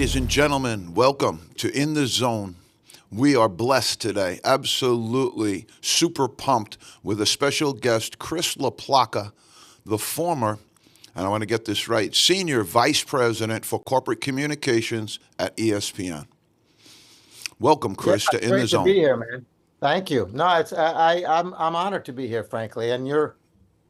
Ladies and gentlemen, welcome to In the Zone. We are blessed today, absolutely super pumped with a special guest, Chris Laplaca, the former, and I want to get this right, Senior Vice President for Corporate Communications at ESPN. Welcome, Chris, Yeah, to In the great to Zone. be here, man. Thank you. No, I'm honored to be here, frankly, and you're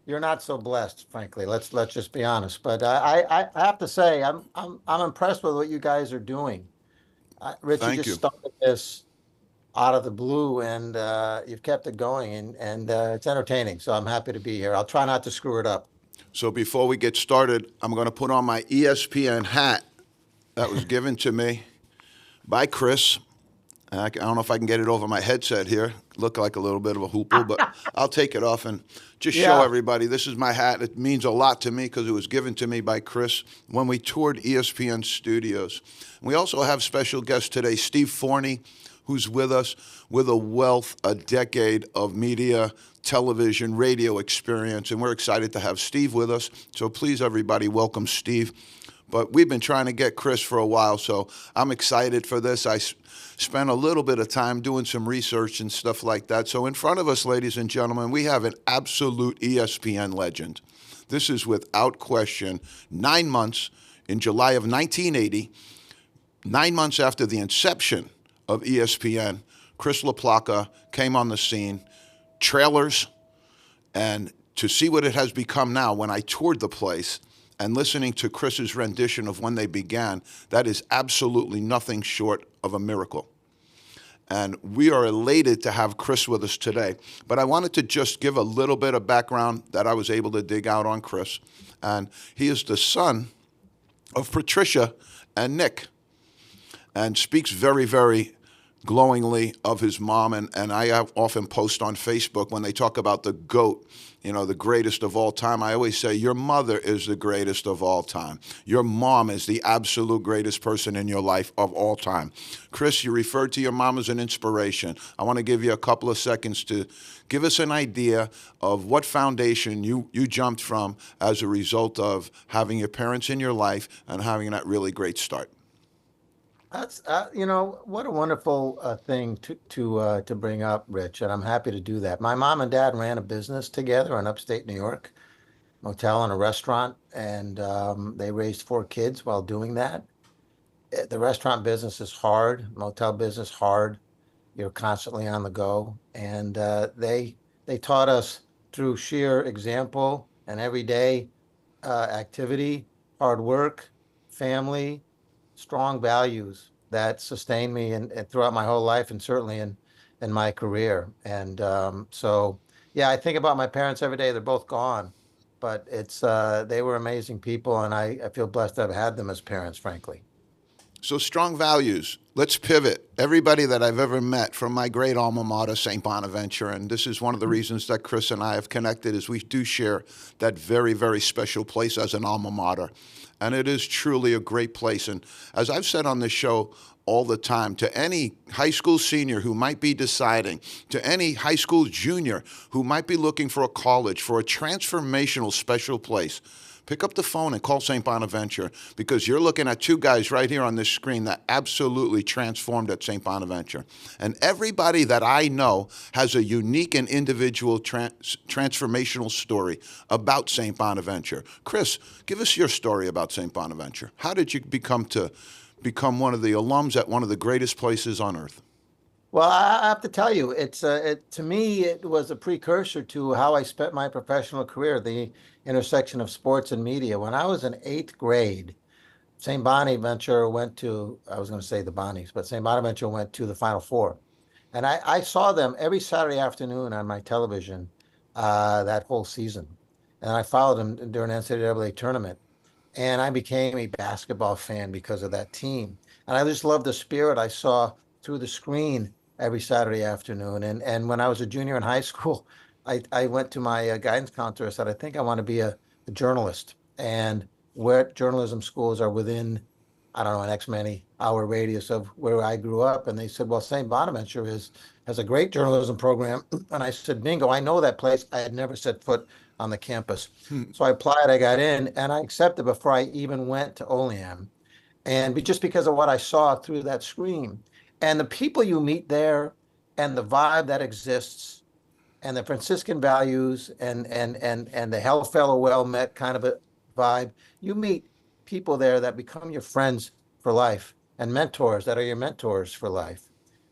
not so blessed, frankly. Let's just be honest. But I have to say I'm impressed with what you guys are doing. Rich, you Thank just you. started this out of the blue, and you've kept it going, and it's entertaining. So I'm happy to be here. I'll try not to screw it up. So before we get started, I'm going to put on my ESPN hat that was given to me by Chris. I don't know if I can get it over my headset here. Look like a little bit of a hoople, but I'll take it off and just show Yeah. everybody this is my hat. It means a lot to me because it was given to me by Chris when we toured ESPN studios. We also have special guest today, Steve Forni, who's with us with a decade of media, television, radio experience, and we're excited to have Steve with us. So please, everybody, welcome Steve. But we've been trying to get Chris for a while, so I'm excited for this. I spent a little bit of time doing some research and stuff like that. So in front of us, ladies and gentlemen, we have an absolute ESPN legend. This is without question 9 months in July of 1980, 9 months after the inception of ESPN, Chris Laplaca came on the scene, trailers, and to see what it has become now, when I toured the place and listening to Chris's rendition of when they began, that is absolutely nothing short of a miracle. And we are elated to have Chris with us today. But I wanted to just give a little bit of background that I was able to dig out on Chris. And he is the son of Patricia and Nick, and speaks very, very glowingly of his mom. And I have often post on Facebook when they talk about the GOAT, you know, the greatest of all time. I always say your mother is the greatest of all time. Your mom is the absolute greatest person in your life of all time. Chris, you referred to your mom as an inspiration. I want to give you a couple of seconds to give us an idea of what foundation you jumped from as a result of having your parents in your life and having that really great start. That's what a wonderful thing to bring up, Rich, and I'm happy to do that. My mom and dad ran a business together in upstate New York, motel and a restaurant, and they raised four kids while doing that. The restaurant business is hard, motel business hard. You're constantly on the go, and they taught us through sheer example and everyday activity, hard work, family, strong values that sustained me and throughout my whole life, and certainly in my career. And so, yeah, I think about my parents every day. They're both gone, but it's they were amazing people, and I feel blessed to have had them as parents, frankly. So strong values. Let's pivot. Everybody that I've ever met from my great alma mater, St. Bonaventure, and this is one of the reasons that Chris and I have connected, is we do share that very, very special place as an alma mater. And it is truly a great place. And as I've said on this show all the time, to any high school senior who might be deciding, to any high school junior who might be looking for a college, for a transformational special place, pick up the phone and call St. Bonaventure, because you're looking at two guys right here on this screen that absolutely transformed at St. Bonaventure. And everybody that I know has a unique and individual transformational story about St. Bonaventure. Chris, give us your story about St. Bonaventure. How did you become one of the alums at one of the greatest places on earth? Well, I have to tell you, to me, it was a precursor to how I spent my professional career, the intersection of sports and media. When I was in eighth grade, St. Bonaventure went to, I was going to say the Bonnies, but St. Bonaventure went to the Final Four. And I saw them every Saturday afternoon on my television that whole season. And I followed them during the NCAA tournament. And I became a basketball fan because of that team. And I just loved the spirit I saw through the screen every Saturday afternoon. And when I was a junior in high school, I went to my guidance counselor. I said, I think I want to be a journalist. And where journalism schools are within, I don't know, an X many hour radius of where I grew up. And they said, well, St. Bonaventure has a great journalism program. And I said, bingo, I know that place. I had never set foot on the campus. So I applied, I got in, and I accepted before I even went to Olean. just because of what I saw through that screen, and the people you meet there, and the vibe that exists, and the Franciscan values, and the hail fellow well met kind of a vibe. You meet people there that become your friends for life, and mentors that are your mentors for life.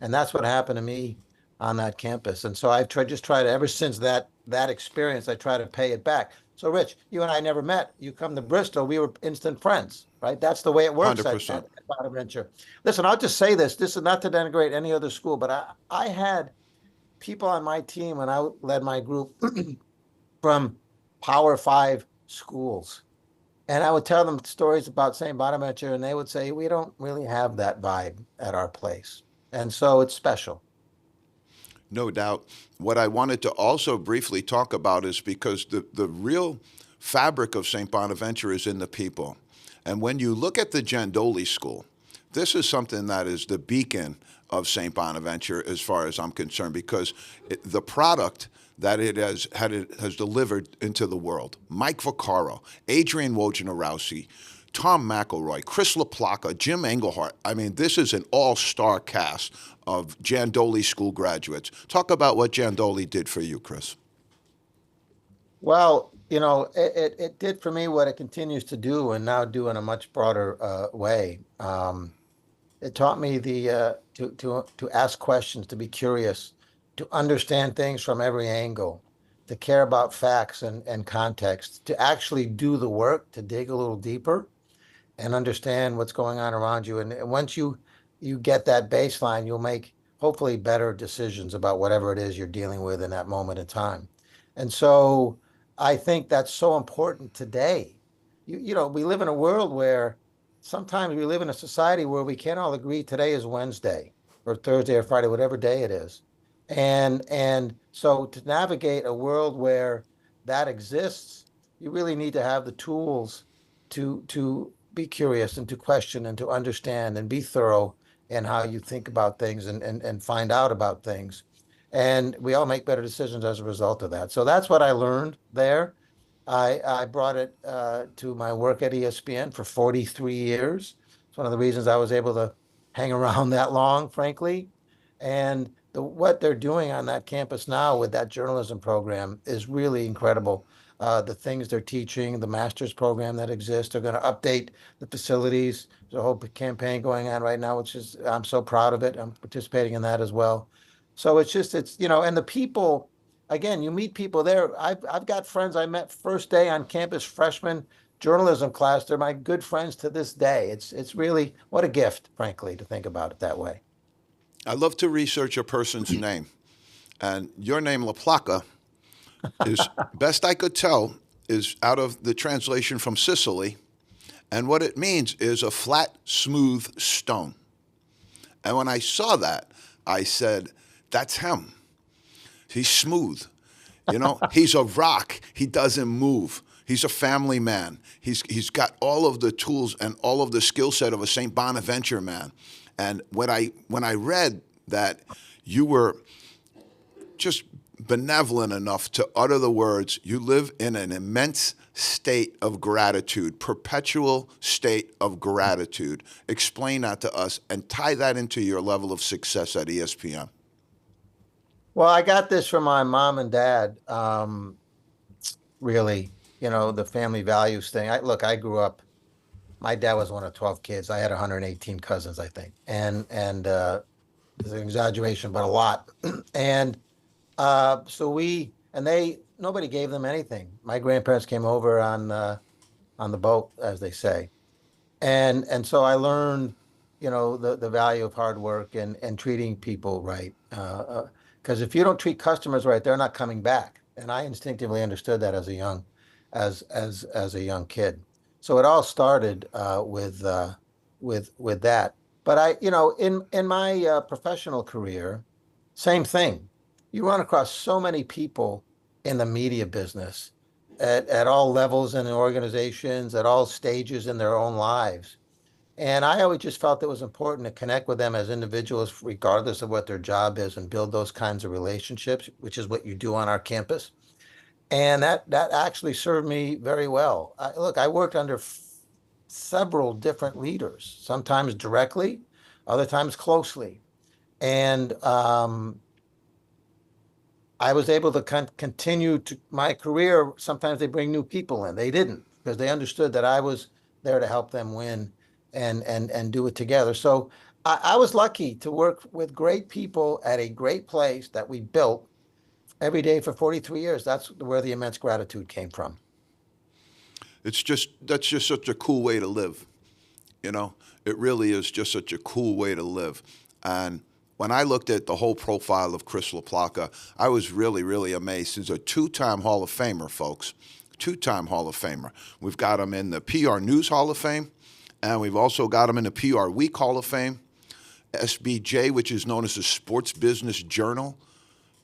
And that's what happened to me on that campus. And so I've tried just tried ever since that experience, I try to pay it back. So Rich, you and I never met. You come to Bristol, we were instant friends, right? That's the way it works at 100%. Bonaventure. Listen, I'll just say this. This is not to denigrate any other school, but I had people on my team when I led my group from Power Five schools. And I would tell them stories about St. Bonaventure, and they would say, we don't really have that vibe at our place. And so it's special. No doubt. What I wanted to also briefly talk about is because the real fabric of St. Bonaventure is in the people. And when you look at the Giandoli School, this is something that is the beacon of St. Bonaventure as far as I'm concerned, because the product that it has delivered into the world. Mike Vaccaro, Adrian Wojnarowski, Tom McElroy, Chris Laplaca, Jim Engelhart. I mean, this is an all-star cast of Giandoli School graduates. Talk about what Giandoli did for you, Chris. Well, it did for me what it continues to do and now do in a much broader way. It taught me to ask questions, to be curious, to understand things from every angle, to care about facts and context, to actually do the work, to dig a little deeper and understand what's going on around you. And once you get that baseline, you'll make hopefully better decisions about whatever it is you're dealing with in that moment in time. And so I think that's so important today. We live in a world where sometimes we live in a society where we can't all agree today is Wednesday or Thursday or Friday, whatever day it is. And so to navigate a world where that exists, you really need to have the tools to be curious and to question and to understand and be thorough in how you think about things and find out about things. And we all make better decisions as a result of that. So that's what I learned there. I brought it to my work at ESPN for 43 years. It's one of the reasons I was able to hang around that long, frankly. And what they're doing on that campus now with that journalism program is really incredible. The things they're teaching, the master's program that exists, they're going to update the facilities. There's a whole campaign going on right now, which is, I'm so proud of it. I'm participating in that as well. So and the people, again, you meet people there. I've got friends I met first day on campus, freshman journalism class. They're my good friends to this day. It's really what a gift, frankly, to think about it that way. I love to research a person's name. And your name, Laplaca, is, best I could tell, is out of the translation from Sicily. And what it means is a flat, smooth stone. And when I saw that, I said, that's him. He's smooth. He's a rock. He doesn't move. He's a family man. He's got all of the tools and all of the skill set of a St. Bonaventure man. And when I read that you were just benevolent enough to utter the words, you live in an immense state of gratitude, perpetual state of gratitude. Explain that to us and tie that into your level of success at ESPN. Well, I got this from my mom and dad, really, the family values thing. I grew up, my dad was one of 12 kids. I had 118 cousins, I think. And there's an exaggeration, but a lot. And nobody gave them anything. My grandparents came over on the boat, as they say. And so I learned, the value of hard work and treating people right. Because if you don't treat customers right, they're not coming back. And I instinctively understood that as a young kid. So it all started with that. But in my professional career, same thing. You run across so many people in the media business at all levels in the organizations, at all stages in their own lives. And I always just felt it was important to connect with them as individuals, regardless of what their job is, and build those kinds of relationships, which is what you do on our campus. And that actually served me very well. Look, I worked under several different leaders, sometimes directly, other times closely. And I was able to continue to my career. Sometimes they bring new people in. They didn't, because they understood that I was there to help them win and do it together. So I was lucky to work with great people at a great place that we built every day for 43 years. That's where the immense gratitude came from. That's just such a cool way to live. You know, it really is just such a cool way to live. And when I looked at the whole profile of Chris Laplaca, I was really, really amazed. He's a two-time Hall of Famer, folks. Two-time Hall of Famer. We've got him in the PR News Hall of Fame, and we've also got him in the PR Week Hall of Fame. SBJ, which is known as the Sports Business Journal,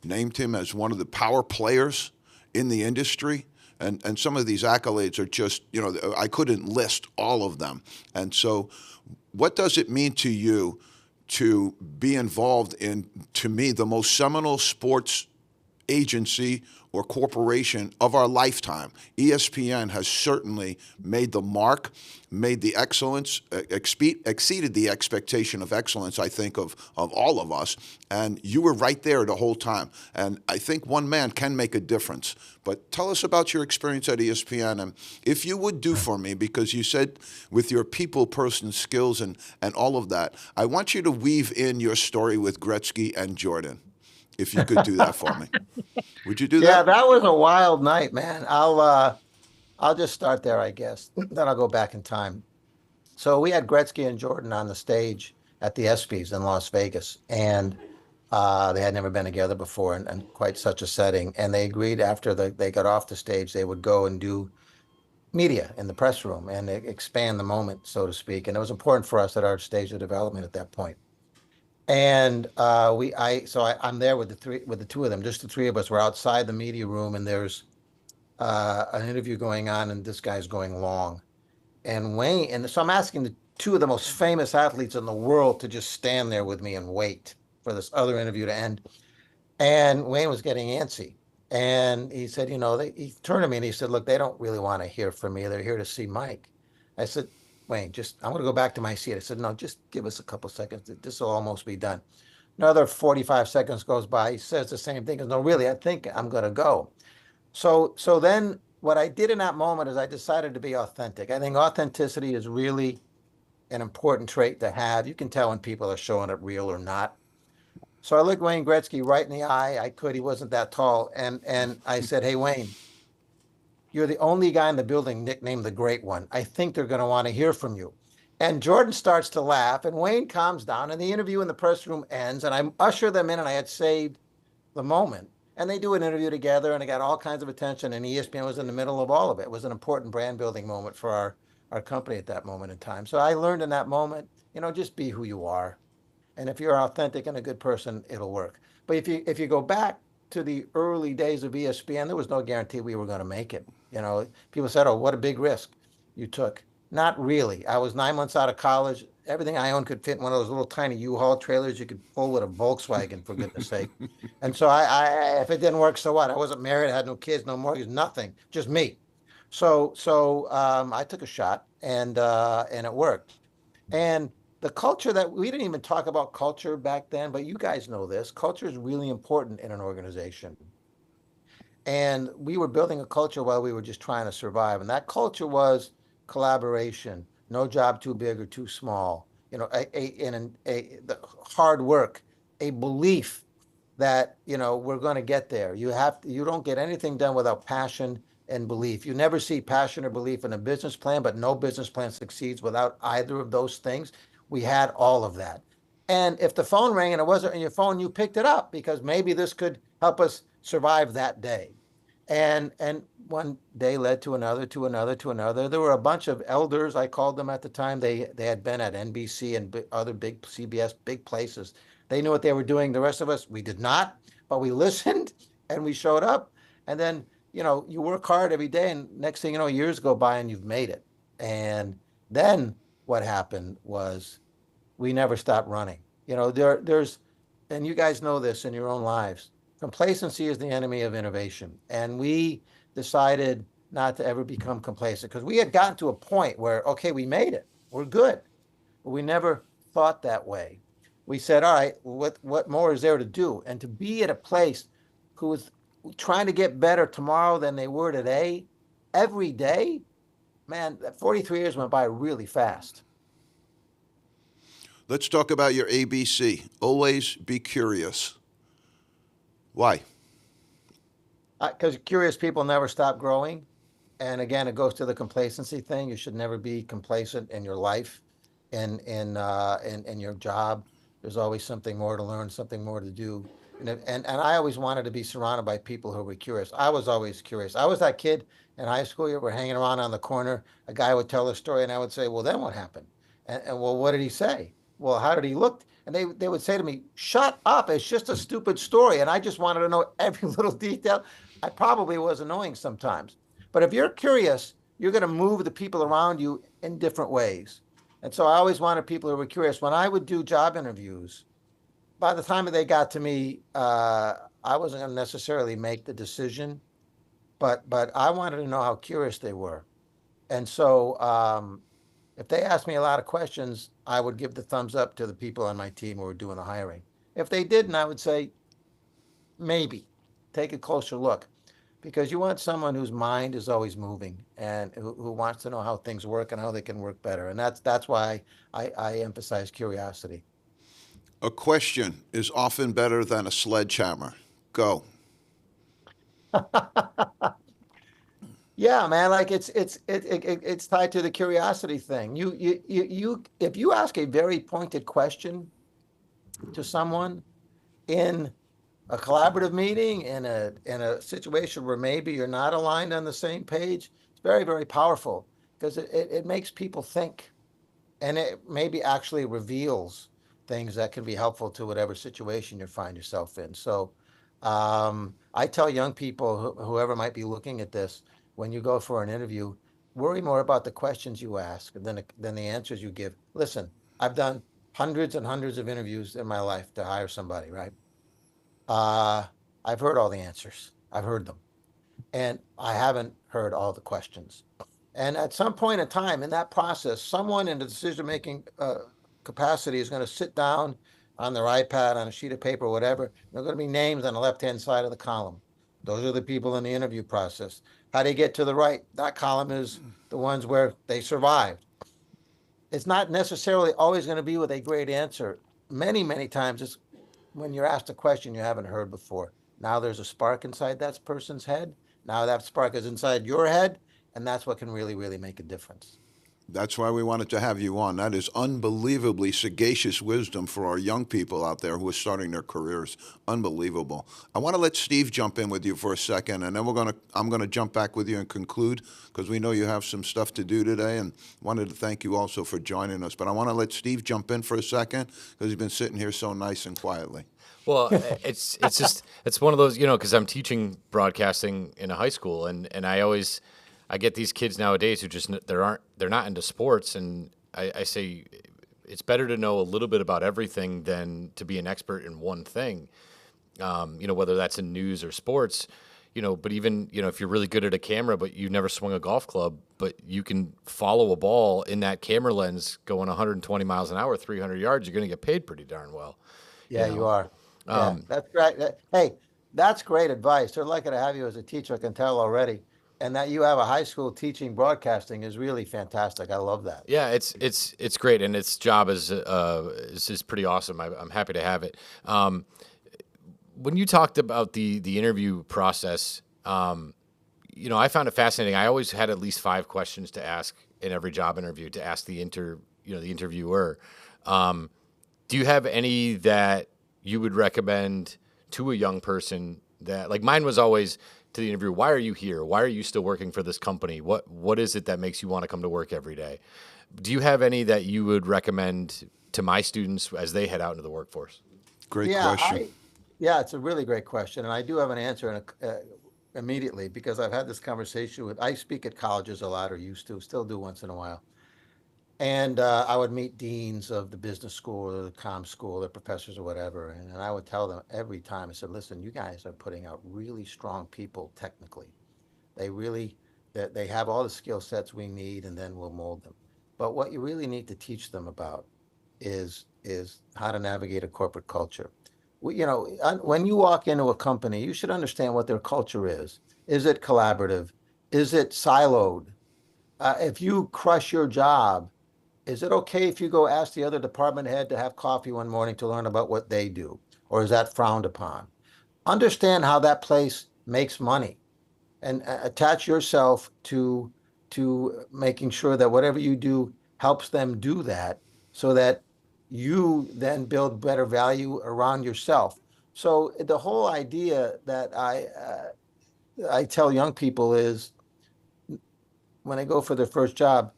named him as one of the power players in the industry. And some of these accolades are just, I couldn't list all of them. And so what does it mean to you to be involved in, to me, the most seminal sports agency or corporation of our lifetime? ESPN has certainly made the mark, made the excellence, exceeded the expectation of excellence, I think, of all of us. And you were right there the whole time. And I think one man can make a difference. But tell us about your experience at ESPN, and if you would do for me, because you said with your people person skills and all of that, I want you to weave in your story with Gretzky and Jordan. If you could do that for me. Would you do Yeah, that? that was a wild night, man. I'll just start there, I guess. Then I'll go back in time. So we had Gretzky and Jordan on the stage at the ESPYs in Las Vegas, and they had never been together before in quite such a setting. And they agreed after they got off the stage, they would go and do media in the press room and expand the moment, so to speak. And it was important for us at our stage of development at that point. And I'm there with the two of them, just the three of us. We're outside the media room, and there's an interview going on, and this guy's going long. And Wayne, and so I'm asking the two of the most famous athletes in the world to just stand there with me and wait for this other interview to end. And Wayne was getting antsy. And he said, he turned to me and he said, look, they don't really want to hear from me. They're here to see Mike. I said, Wayne, I'm going to go back to my seat. I said, no, just give us a couple seconds. This will almost be done. Another 45 seconds goes by. He says the same thing. He goes, no, really, I think I'm going to go. So then what I did in that moment is I decided to be authentic. I think authenticity is really an important trait to have. You can tell when people are showing up real or not. So I looked Wayne Gretzky right in the eye. He wasn't that tall. And I said, hey, Wayne, you're the only guy in the building nicknamed the Great One. I think they're going to want to hear from you. And Jordan starts to laugh, and Wayne calms down, and the interview in the press room ends, and I usher them in, and I had saved the moment. And they do an interview together, and it got all kinds of attention, and ESPN was in the middle of all of it. It was an important brand building moment for our company at that moment in time. So I learned in that moment, just be who you are. And if you're authentic and a good person, it'll work. But if you go back to the early days of ESPN, there was no guarantee we were going to make it. People said, "Oh, what a big risk you took." Not really. I was 9 months out of college. Everything I owned could fit in one of those little tiny U-Haul trailers you could pull with a Volkswagen, for goodness sake. And so if it didn't work, so what? I wasn't married. I had no kids, no mortgage, nothing, just me. So I took a shot, and it worked. And the culture that we didn't even talk about culture back then, but you guys know this. Culture is really important in an organization. And we were building a culture while we were just trying to survive. And that culture was collaboration, no job too big or too small, the hard work, a belief that, we're going to get there. You don't get anything done without passion and belief. You never see passion or belief in a business plan, but no business plan succeeds without either of those things. We had all of that. And if the phone rang and it wasn't on your phone, you picked it up because maybe this could help us survive that day. And one day led to another, to another, to another. There were a bunch of elders, I called them at the time. They had been at NBC and other big CBS, big places. They knew what they were doing. The rest of us, we did not, but we listened and we showed up. And then, you work hard every day, and next thing you know, years go by and you've made it. And then what happened was we never stopped running. There's, and you guys know this in your own lives, complacency is the enemy of innovation. And we decided not to ever become complacent, because we had gotten to a point where, okay, we made it, we're good, but we never thought that way. We said, all right, what more is there to do? And to be at a place who was trying to get better tomorrow than they were today, every day, man, that 43 years went by really fast. Let's talk about your ABC. Always be curious. Why? Because curious people never stop growing. And again, it goes to the complacency thing. You should never be complacent in your life, in your job. There's always something more to learn, something more to do. And I always wanted to be surrounded by people who were curious. I was always curious. I was that kid in high school. You were hanging around on the corner. A guy would tell a story, and I would say, "Well, then what happened?" And well, what did he say? Well, how did he look? And they would say to me, "Shut up! It's just a stupid story." And I just wanted to know every little detail. I probably was annoying sometimes. But if you're curious, you're going to move the people around you in different ways. And so I always wanted people who were curious. When I would do job interviews, by the time they got to me, I wasn't going to necessarily make the decision, but I wanted to know how curious they were. And so if they asked me a lot of questions, I would give the thumbs up to the people on my team who were doing the hiring. If they didn't, I would say, maybe take a closer look, because you want someone whose mind is always moving and who wants to know how things work and how they can work better. And that's why I emphasize curiosity. A question is often better than a sledgehammer. Go. Yeah, man, like it's tied to the curiosity thing. If you ask a very pointed question to someone in a collaborative meeting, in a situation where maybe you're not aligned on the same page, it's very, very powerful, because it makes people think, and it maybe actually reveals things that can be helpful to whatever situation you find yourself in. So I tell young people, whoever might be looking at this, when you go for an interview, worry more about the questions you ask than the answers you give. Listen, I've done hundreds and hundreds of interviews in my life to hire somebody, right? Uh, I've heard all the answers. I've heard them, and I haven't heard all the questions. And at some point in time in that process, someone in the decision making capacity is going to sit down on their iPad, on a sheet of paper, whatever. There are going to be names on the left hand side of the column. Those are the people in the interview process. How do you get to the right? That column is the ones where they survived. It's not necessarily always going to be with a great answer. Many, many times it's when you're asked a question you haven't heard before. Now there's a spark inside that person's head. Now that spark is inside your head, and that's what can really, really make a difference. That's why we wanted to have you on. That is unbelievably sagacious wisdom for our young people out there who are starting their careers. Unbelievable. I want to let Steve jump in with you for a second, and then I'm gonna jump back with you and conclude, because we know you have some stuff to do today, and wanted to thank you also for joining us. But I want to let Steve jump in for a second, because he's been sitting here so nice and quietly. Well, it's just it's one of those, because I'm teaching broadcasting in a high school, and I get these kids nowadays who just they're not into sports, and I say it's better to know a little bit about everything than to be an expert in one thing. Whether that's in news or sports, but even if you're really good at a camera, but you've never swung a golf club, but you can follow a ball in that camera lens going 120 miles an hour, 300 yards, you're going to get paid pretty darn well. Yeah, you are. Yeah, that's great. Hey, that's great advice. They're lucky to have you as a teacher, I can tell already. And that you have a high school teaching broadcasting is really fantastic. I love that. Yeah, it's great, and its job is pretty awesome. I'm happy to have it. When you talked about the interview process, I found it fascinating. I always had at least 5 questions to ask in every job interview to ask the interviewer. Do you have any that you would recommend to a young person? That, like, mine was always to the interviewer, why are you here? Why are you still working for this company? What is it that makes you want to come to work every day? Do you have any that you would recommend to my students as they head out into the workforce? Great question. Yeah, it's a really great question. And I do have an answer immediately, because I've had this conversation I speak at colleges a lot, or used to, still do once in a while. And I would meet deans of the business school or the comm school, the professors or whatever. And I would tell them every time, I said, listen, you guys are putting out really strong people technically. They really that they have all the skill sets we need, and then we'll mold them. But what you really need to teach them about is how to navigate a corporate culture. When you walk into a company, you should understand what their culture is. Is it collaborative? Is it siloed? If you crush your job, is it okay if you go ask the other department head to have coffee one morning to learn about what they do? Or is that frowned upon? Understand how that place makes money, and attach yourself to making sure that whatever you do helps them do that, so that you then build better value around yourself. So the whole idea that I tell young people is, when they go for their first job,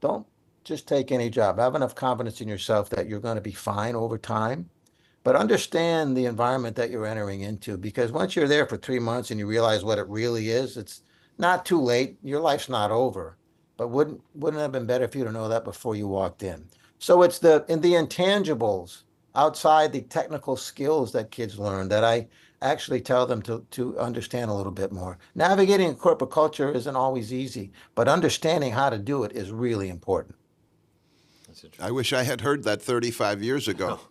don't just take any job. Have enough confidence in yourself that you're going to be fine over time, but understand the environment that you're entering into, because once you're there for 3 months and you realize what it really is, it's not too late. Your life's not over. But wouldn't it have been better for you to know that before you walked in? So it's the intangibles outside the technical skills that kids learn that I actually tell them to understand a little bit more. Navigating a corporate culture isn't always easy, but understanding how to do it is really important. That's I interesting. wish I had heard that 35 years ago.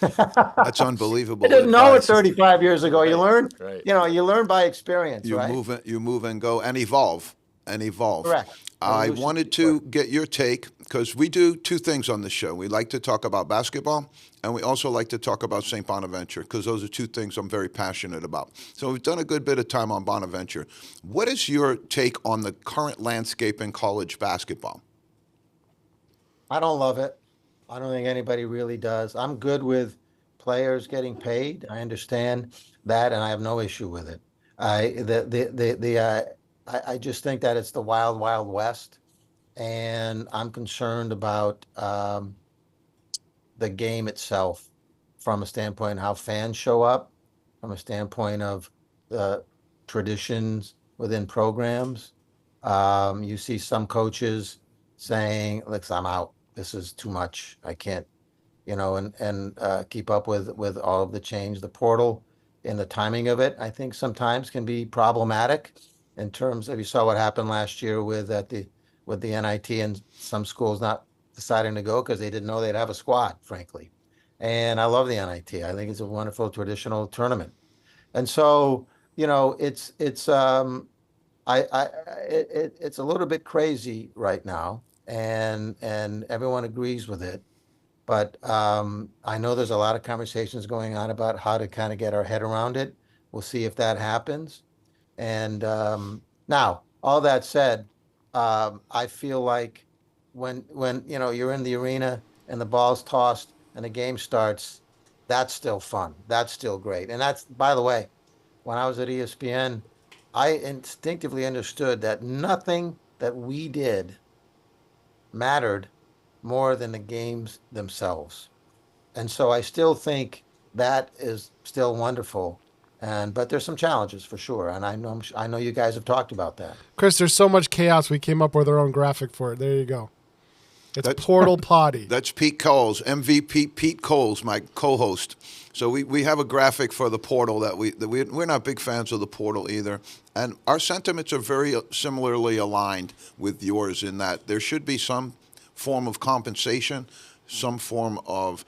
That's I unbelievable didn't know it advice. 35 years ago. You Right, learn, right. you learn by experience, You right? move and go and evolve and evolve. Correct. I Evolution is wanted the to word. get your take because we do two things on the show. We like to talk about basketball, and we also like to talk about St. Bonaventure because those are two things I'm very passionate about. So we've done a good bit of time on Bonaventure. What is your take on the current landscape in college basketball? I don't love it. I don't think anybody really does. I'm good with players getting paid. I understand that, and I have no issue with it. I just think that it's the wild, wild west, and I'm concerned about the game itself, from a standpoint of how fans show up, from a standpoint of the traditions within programs. You see some coaches saying, "Look, I'm out. This is too much. I can't, and keep up with all of the change." The portal and the timing of it, I think sometimes can be problematic in terms of, you saw what happened last year with the NIT, and some schools not deciding to go because they didn't know they'd have a squad, frankly. And I love the NIT. I think it's a wonderful traditional tournament. And so, I it's a little bit crazy right now, and everyone agrees with it. But I know there's a lot of conversations going on about how to kind of get our head around it. We'll see if that happens. And now, all that said, I feel like when you're in the arena and the ball's tossed and the game starts, that's still fun. That's still great. And that's, by the way, when I was at ESPN, I instinctively understood that nothing that we did mattered more than the games themselves. And so I still think that is still wonderful. But there's some challenges for sure. And I know you guys have talked about that. Chris, there's so much chaos. We came up with our own graphic for it. There you go. It's That's- Portal Potty. That's Pete Coles, MVP Pete Coles, my co-host. So we have a graphic for the portal we're not big fans of the portal either, and our sentiments are very similarly aligned with yours in that there should be some form of compensation, some form of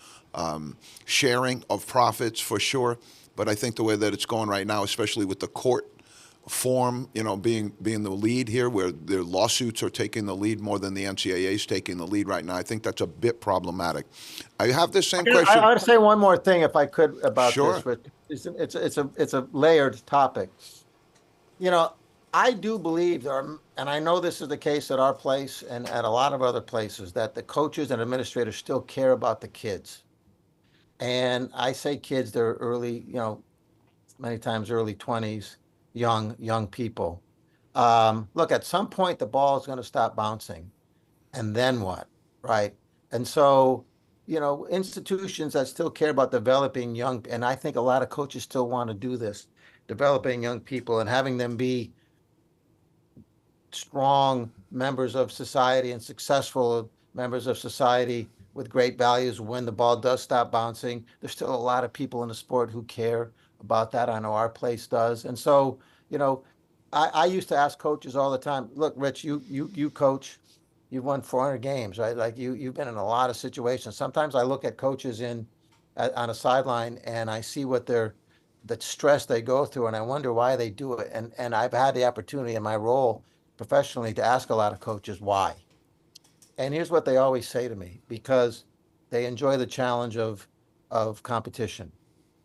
sharing of profits for sure. But I think the way that it's going right now, especially with the court form, being the lead here, where their lawsuits are taking the lead more than the NCAA is taking the lead right now. I think that's a bit problematic. I have the same question. I want to say one more thing, if I could, about Sure. this, Rich. It's a layered topic. I do believe and I know this is the case at our place and at a lot of other places, that the coaches and administrators still care about the kids. And I say kids, they're early, many times early 20s, young people. Look, at some point the ball is going to stop bouncing, and then what, right? And so, institutions that still care about developing young, and I think a lot of coaches still want to do this, developing young people and having them be strong members of society and successful members of society with great values. When the ball does stop bouncing, there's still a lot of people in the sport who care about that. I know our place does. And so, I used to ask coaches all the time, look, Rich, you coach, you've won 400 games, right? Like you've been in a lot of situations. Sometimes I look at coaches on a sideline and I see the stress they go through, and I wonder why they do it. And I've had the opportunity in my role professionally to ask a lot of coaches why. And here's what they always say to me: because they enjoy the challenge of competition.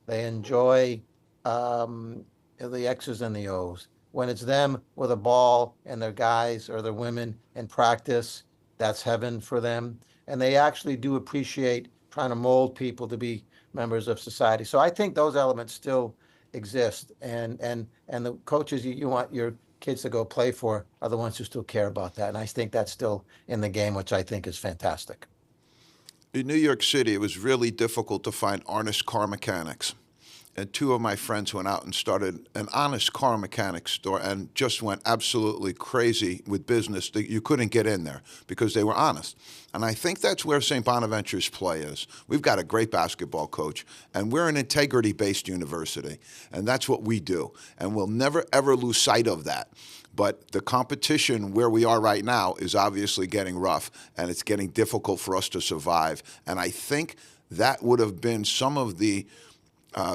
They enjoy the X's and the O's. When it's them with a ball and their guys or their women in practice, that's heaven for them. And they actually do appreciate trying to mold people to be members of society. So I think those elements still exist. And the coaches you want your kids to go play for are the ones who still care about that. And I think that's still in the game, which I think is fantastic. In New York City, it was really difficult to find honest car mechanics. And two of my friends went out and started an honest car mechanics store and just went absolutely crazy with business that you couldn't get in there because they were honest. And I think that's where St. Bonaventure's play is. We've got a great basketball coach, and we're an integrity-based university, and that's what we do. And we'll never, ever lose sight of that. But the competition where we are right now is obviously getting rough, and it's getting difficult for us to survive. And I think that would have been some of the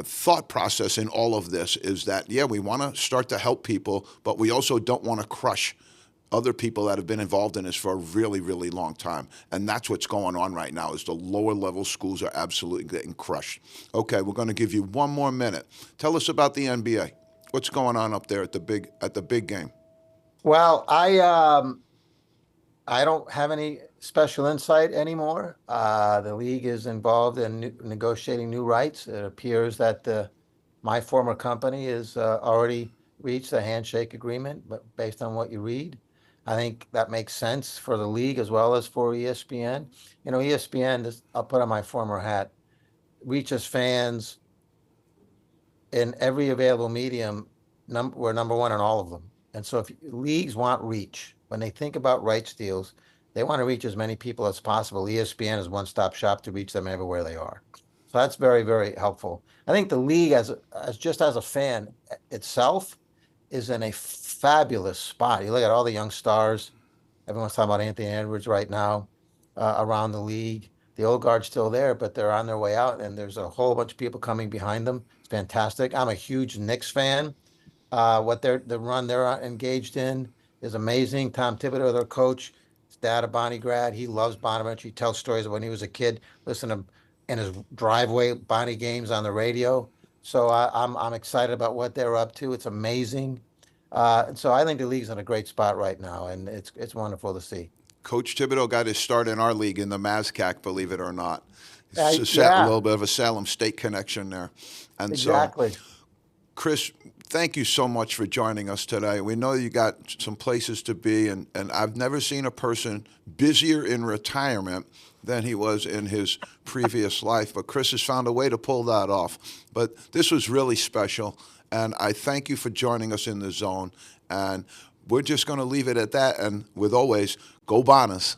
thought process in all of this is that, yeah, we want to start to help people, but we also don't want to crush other people that have been involved in this for a really, really long time. And that's what's going on right now is the lower level schools are absolutely getting crushed. Okay, we're going to give you one more minute. Tell us about the NBA. What's going on up there at the big game? Well, I don't have any special insight anymore. The league is involved in negotiating new rights. It appears that my former company has already reached a handshake agreement, but based on what you read, I think that makes sense for the league as well as for ESPN. You know, ESPN, I'll put on my former hat, reaches fans in every available medium. We're number one in all of them. And so if leagues want reach, when they think about rights deals, they want to reach as many people as possible. ESPN is one-stop shop to reach them everywhere they are. So that's very, very helpful. I think the league, as just as a fan itself, is in a fabulous spot. You look at all the young stars. Everyone's talking about Anthony Edwards right now around the league. The old guard's still there, but they're on their way out, and there's a whole bunch of people coming behind them. It's fantastic. I'm a huge Knicks fan. The run they're engaged in is amazing. Tom Thibodeau, their coach, his dad, a Bonnie grad. He loves Bonaventure. He tells stories of when he was a kid, listen to in his driveway Bonnie games on the radio. So I'm excited about what they're up to. It's amazing. So I think the league's in a great spot right now, and it's wonderful to see. Coach Thibodeau got his start in our league in the MASCAC, believe it or not. It's yeah. a little bit of a Salem State connection there. And Exactly. So, Chris, thank you so much for joining us today. We know you got some places to be, and I've never seen a person busier in retirement than he was in his previous life. But Chris has found a way to pull that off. But this was really special, and I thank you for joining us in the zone. And we're just going to leave it at that. And with always, go Bonas.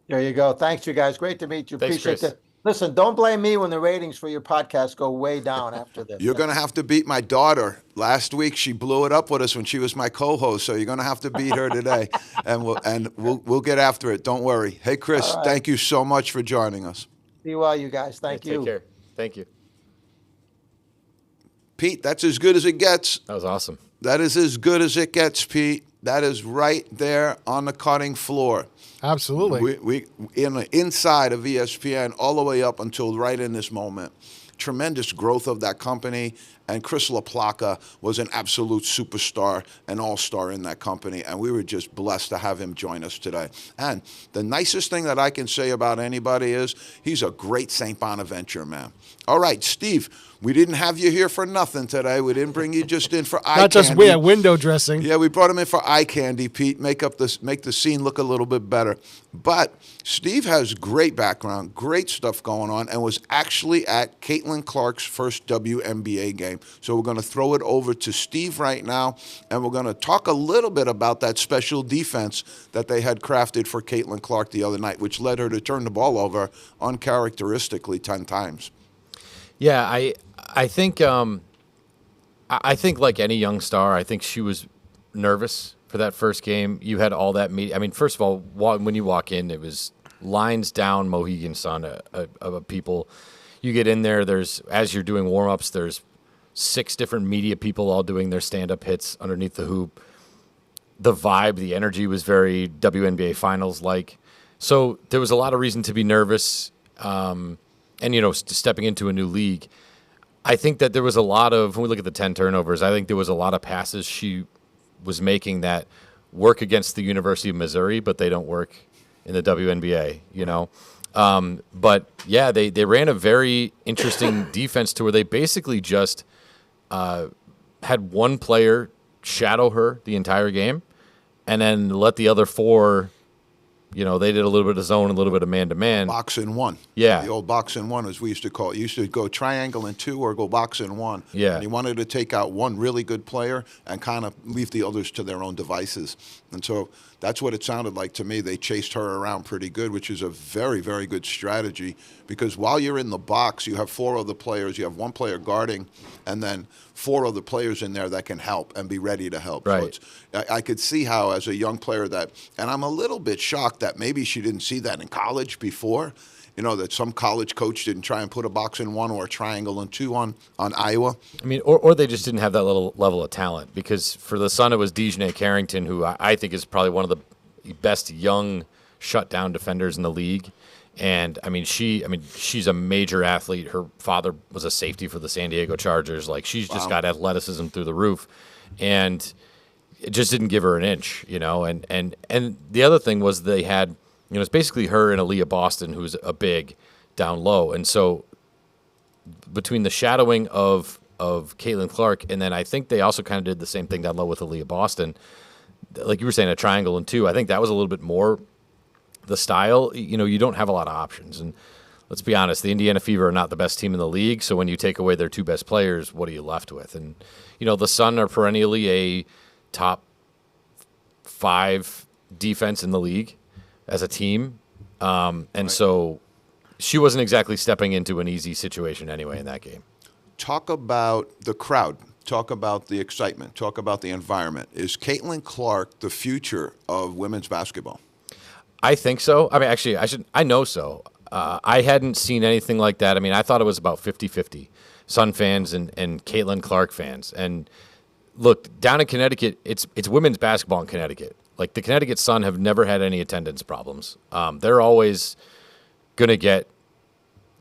There you go. Thanks, you guys. Great to meet you. Thanks, Appreciate Chris. it. Listen, don't blame me when the ratings for your podcast go way down after this. You're going to have to beat my daughter. Last week, she blew it up with us when she was my co-host, so you're going to have to beat her today, and we'll get after it. Don't worry. Hey, Chris, right. Thank you so much for joining us. Be well, you guys. Thank you. Take care. Thank you. Pete, that's as good as it gets. That was awesome. That is as good as it gets, Pete. That is right there on the cutting floor. Absolutely. We in the inside of ESPN all the way up until right in this moment. Tremendous growth of that company, and Chris Laplaca was an absolute superstar, an all-star in that company, and we were just blessed to have him join us today. And the nicest thing that I can say about anybody is he's a great St. Bonaventure man. All right, Steve, we didn't have you here for nothing today. We didn't bring you just in for eye Not just candy. window dressing. Yeah, we brought him in for eye candy, Pete, make the scene look a little bit better. But Steve has great background, great stuff going on, and was actually at Caitlin Clark's first WNBA game. So we're going to throw it over to Steve right now, and we're going to talk a little bit about that special defense that they had crafted for Caitlin Clark the other night, which led her to turn the ball over uncharacteristically 10 times. Yeah, I think like any young star, I think she was nervous for that first game. You had all that media. I mean, first of all, when you walk in, it was lines down Mohegan Sun of people. You get in there, as you're doing warm-ups, there's 6 different media people all doing their stand-up hits underneath the hoop. The vibe, the energy was very WNBA Finals-like. So there was a lot of reason to be nervous. And, stepping into a new league, I think that there was a lot of, when we look at the 10 turnovers, I think there was a lot of passes she was making that work against the University of Missouri, but they don't work in the WNBA, But, yeah, they ran a very interesting defense to where they basically just had one player shadow her the entire game and then let the other 4, they did a little bit of zone, a little bit of man-to-man. Box in one. Yeah. The old box in one, as we used to call it. You used to go triangle in 2 or go box in 1. Yeah. And you wanted to take out one really good player and kind of leave the others to their own devices. And so that's what it sounded like to me. They chased her around pretty good, which is a very, very good strategy, because while you're in the box, you have 4 other players. You have 1 player guarding and then 4 other players in there that can help and be ready to help. Right. So I could see how, as a young player, and I'm a little bit shocked that maybe she didn't see that in college before, that some college coach didn't try and put a box in 1 or a triangle in 2 on Iowa. I mean, or they just didn't have that little level of talent, because for the Sun, it was Dejanay Carrington, who I think is probably one of the best young shutdown defenders in the league. And she's a major athlete. Her father was a safety for the San Diego Chargers. Like, she's just got athleticism through the roof, and it just didn't give her an inch, And the other thing was they had, it's basically her and Aaliyah Boston, who's a big down low, and so between the shadowing of Caitlin Clark, and then I think they also kind of did the same thing down low with Aaliyah Boston, like you were saying, a triangle in 2. I think that was a little bit more the style. You don't have a lot of options. And let's be honest, the Indiana Fever are not the best team in the league. So when you take away their 2 best players, what are you left with? And, the Sun are perennially a top 5 defense in the league as a team. So she wasn't exactly stepping into an easy situation anyway in that game. Talk about the crowd. Talk about the excitement. Talk about the environment. Is Caitlin Clark the future of women's basketball? I think so. I mean, actually, I know so. I hadn't seen anything like that. I mean, I thought it was about 50-50, Sun fans and Caitlin Clark fans. And look, down in Connecticut, it's women's basketball in Connecticut. Like, the Connecticut Sun have never had any attendance problems. They're always going to get,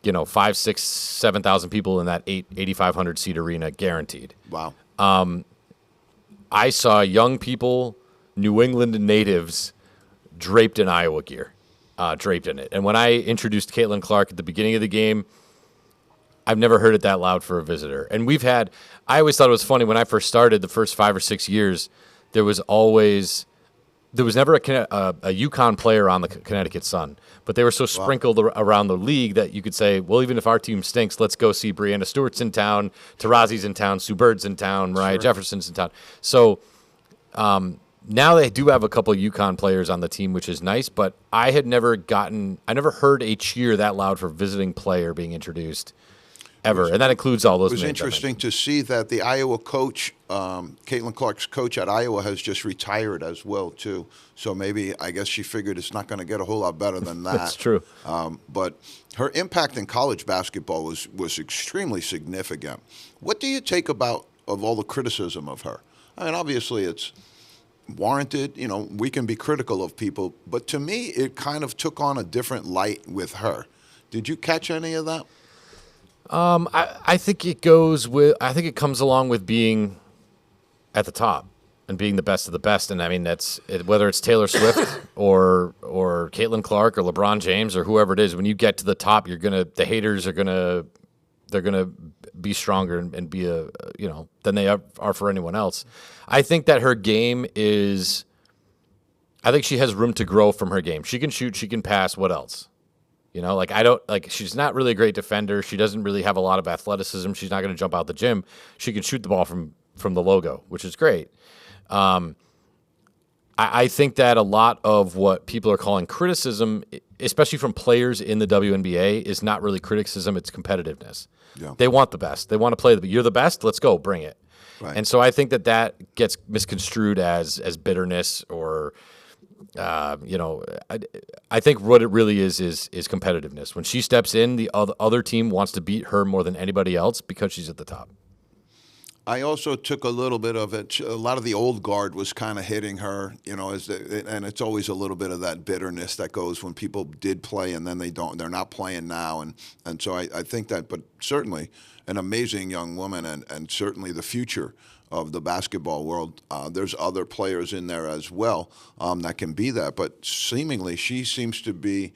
5,000, 6,000, 7,000 people in that 8,500 seat arena guaranteed. Wow. I saw young people, New England natives, draped in Iowa gear, draped in it. And when I introduced Caitlin Clark at the beginning of the game, I've never heard it that loud for a visitor. And I always thought it was funny when I first started, the first 5 or 6 years, there was never a UConn player on the Connecticut Sun, but they were so sprinkled around the league that you could say, well, even if our team stinks, let's go see Brianna Stewart's in town, Tarazi's in town, Sue Bird's in town, Mariah Jefferson's in town. So now they do have a couple of UConn players on the team, which is nice, but I never heard a cheer that loud for a visiting player being introduced ever, and that includes all those. It was interesting to see that the Iowa coach, Caitlin Clark's coach at Iowa, has just retired as well too. So maybe, I guess she figured it's not going to get a whole lot better than that. That's true. But her impact in college basketball was extremely significant. What do you take of all the criticism of her? I mean, obviously it's warranted. We can be critical of people, but to me, it kind of took on a different light with her. Did you catch any of that? I think it comes along with being at the top and being the best of the best. And I mean, whether it's Taylor Swift or Caitlin Clark or LeBron James or whoever it is, when you get to the top, the haters are they're going to be stronger and be than they are for anyone else. I think that her game I think she has room to grow from her game. She can shoot, she can pass. What else? She's not really a great defender. She doesn't really have a lot of athleticism. She's not going to jump out the gym. She can shoot the ball from the logo, which is great. I think that a lot of what people are calling criticism especially from players in the WNBA, is not really criticism; it's competitiveness. Yeah. They want the best. They want to play you're the best. Let's go, bring it. Right. And so I think that gets misconstrued as bitterness or, I think what it really is competitiveness. When she steps in, the other team wants to beat her more than anybody else because she's at the top. I also took a little bit of it. A lot of the old guard was kind of hitting her, and it's always a little bit of that bitterness that goes when people did play and then they're not playing now. And so I think that, but certainly an amazing young woman and certainly the future of the basketball world. There's other players in there as well that can be that, but seemingly she seems to be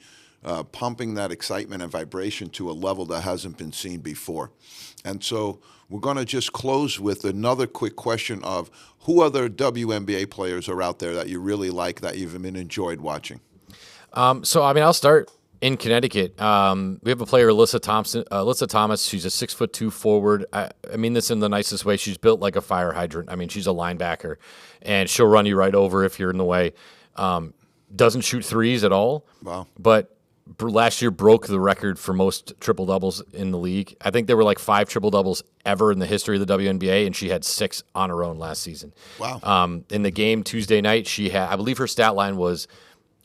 pumping that excitement and vibration to a level that hasn't been seen before. And so we're going to just close with another quick question of who other WNBA players are out there that you really like, that you've been enjoyed watching? I'll start in Connecticut. We have a player, Alyssa Thomas. She's a 6'2" forward. I mean this in the nicest way. She's built like a fire hydrant. I mean, she's a linebacker, and she'll run you right over if you're in the way. Doesn't shoot threes at all. Wow. But last year broke the record for most triple-doubles in the league. I think there were like 5 triple-doubles ever in the history of the WNBA, and she had 6 on her own last season. Wow. In the game Tuesday night, she had, I believe her stat line was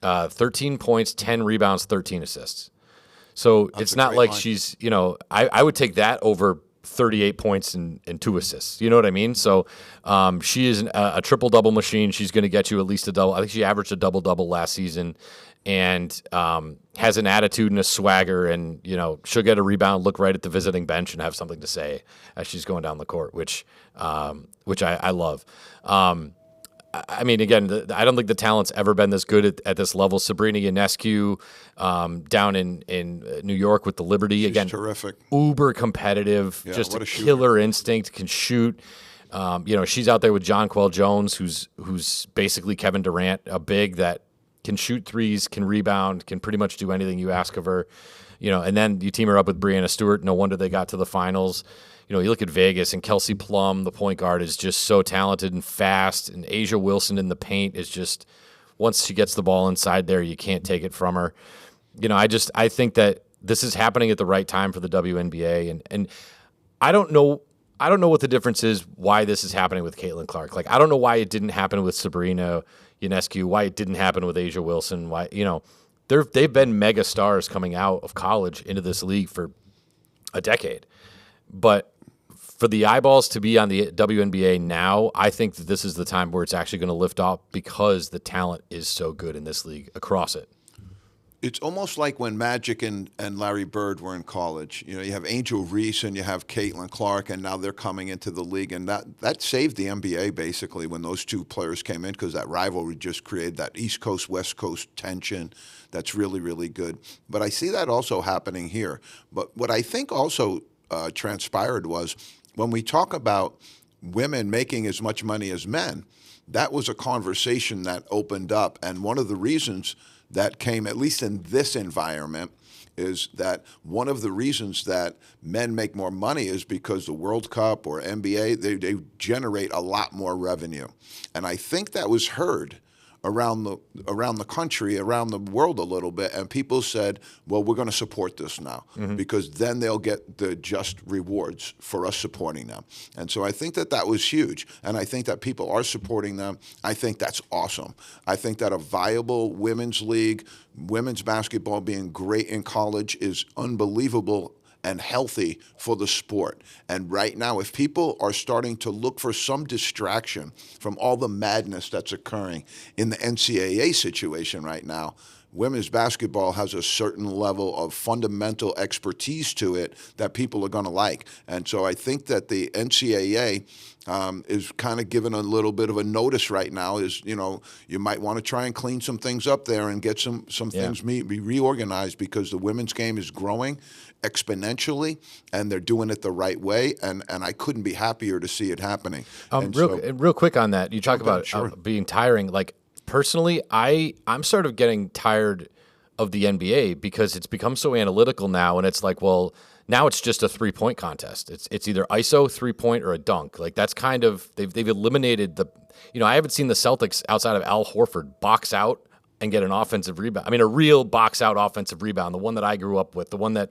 13 points, 10 rebounds, 13 assists. So it's not like line. She's, I would take that over 38 points and 2 assists. You know what I mean? So she is a triple-double machine. She's going to get you at least a double. I think she averaged a double-double last season, and has an attitude and a swagger, and she'll get a rebound, look right at the visiting bench, and have something to say as she's going down the court, which I love. I mean, again, I don't think the talent's ever been this good at this level. Sabrina Ionescu down in New York with the Liberty. She's again, terrific. Uber competitive, just a killer instinct, can shoot. She's out there with Jonquel Jones, who's basically Kevin Durant, a big that can shoot threes, can rebound, can pretty much do anything you ask of her. And then you team her up with Breanna Stewart. No wonder they got to the finals. You look at Vegas, and Kelsey Plum, the point guard, is just so talented and fast. And Asia Wilson in the paint is just, once she gets the ball inside there, you can't take it from her. I think that this is happening at the right time for the WNBA. And I don't know what the difference is, why this is happening with Caitlin Clark. Like, I don't know why it didn't happen with Sabrina Ionescu, why it didn't happen with Asia Wilson. Why, they've been mega stars coming out of college into this league for a decade. But for the eyeballs to be on the WNBA now, I think that this is the time where it's actually going to lift off because the talent is so good in this league across it. It's almost like when Magic and Larry Bird were in college. You have Angel Reese and you have Caitlin Clark, and now they're coming into the league. And that saved the NBA, basically, when those two players came in, because that rivalry just created that East Coast, West Coast tension that's really, really good. But I see that also happening here. But what I think also transpired was when we talk about women making as much money as men, that was a conversation that opened up. And one of the reasons that came, at least in this environment, is that one of the reasons that men make more money is because the World Cup or NBA, they generate a lot more revenue. And I think that was heard around the country, around the world a little bit, and people said, well, we're going to support this now, because then they'll get the just rewards for us supporting them. And so I think that was huge, and I think that people are supporting them. I think that's awesome. I think that a viable women's league, women's basketball being great in college is unbelievable and healthy for the sport. And right now, if people are starting to look for some distraction from all the madness that's occurring in the NCAA situation right now, women's basketball has a certain level of fundamental expertise to it that people are going to like. And so I think that the NCAA is kind of given a little bit of a notice right now, is, you might want to try and clean some things up there and get some things be reorganized, because the women's game is growing exponentially, and they're doing it the right way, and I couldn't be happier to see it happening. Real quick on that, you talk about being tiring. Like, personally, I'm sort of getting tired of the NBA because it's become so analytical now, and it's like, well, now it's just a 3-point contest. It's either ISO, 3-point, or a dunk. Like, that's kind of, they've eliminated the, I haven't seen the Celtics outside of Al Horford box out and get an offensive rebound. I mean, a real box out offensive rebound, the one that I grew up with, the one that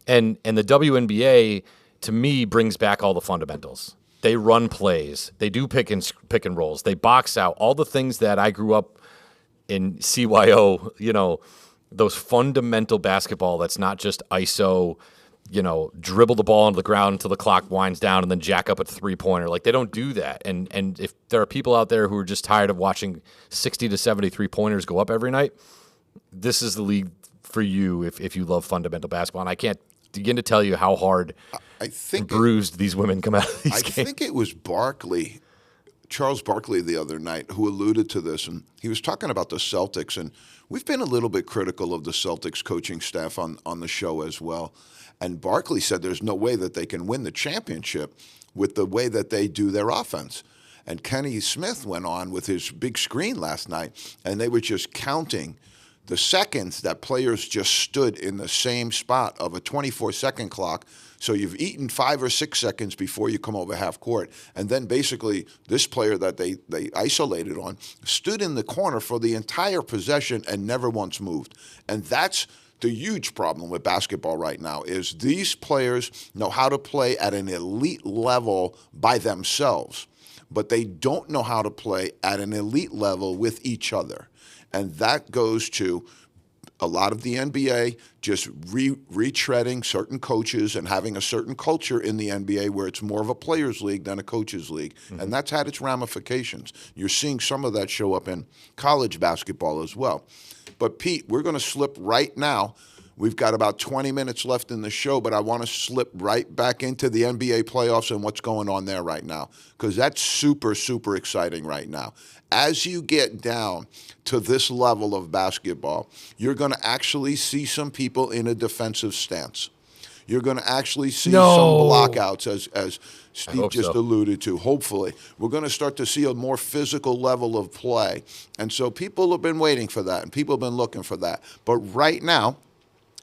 and the WNBA to me brings back all the fundamentals. They run plays, they do pick and rolls, they box out, all the things that I grew up in CYO, those fundamental basketball that's not just ISO, dribble the ball onto the ground until the clock winds down and then jack up a three-pointer. Like, they don't do that. And if there are people out there who are just tired of watching 60 to 70 three-pointers go up every night, this is the league for you if you love fundamental basketball. And I can't begin to tell you how hard and bruised these women come out of these games. I think it was Charles Barkley the other night who alluded to this, and he was talking about the Celtics, and we've been a little bit critical of the Celtics coaching staff on the show as well. And Barkley said there's no way that they can win the championship with the way that they do their offense. And Kenny Smith went on with his big screen last night, and they were just counting the seconds that players just stood in the same spot of a 24-second clock. So you've eaten 5 or 6 seconds before you come over half court. And then basically this player that they isolated on stood in the corner for the entire possession and never once moved. And that's the huge problem with basketball right now, is these players know how to play at an elite level by themselves, but they don't know how to play at an elite level with each other. And that goes to a lot of the NBA just retreading certain coaches and having a certain culture in the NBA where it's more of a players' league than a coaches' league. Mm-hmm. And that's had its ramifications. You're seeing some of that show up in college basketball as well. But, Pete, we're going to slip right now. We've got about 20 minutes left in the show, but I want to slip right back into the NBA playoffs and what's going on there right now, because that's super, super exciting right now. As you get down to this level of basketball, you're going to actually see some people in a defensive stance. You're going to actually see some blockouts, as Steve just alluded to. Hopefully, we're going to start to see a more physical level of play. And so people have been waiting for that, and people have been looking for that. But right now,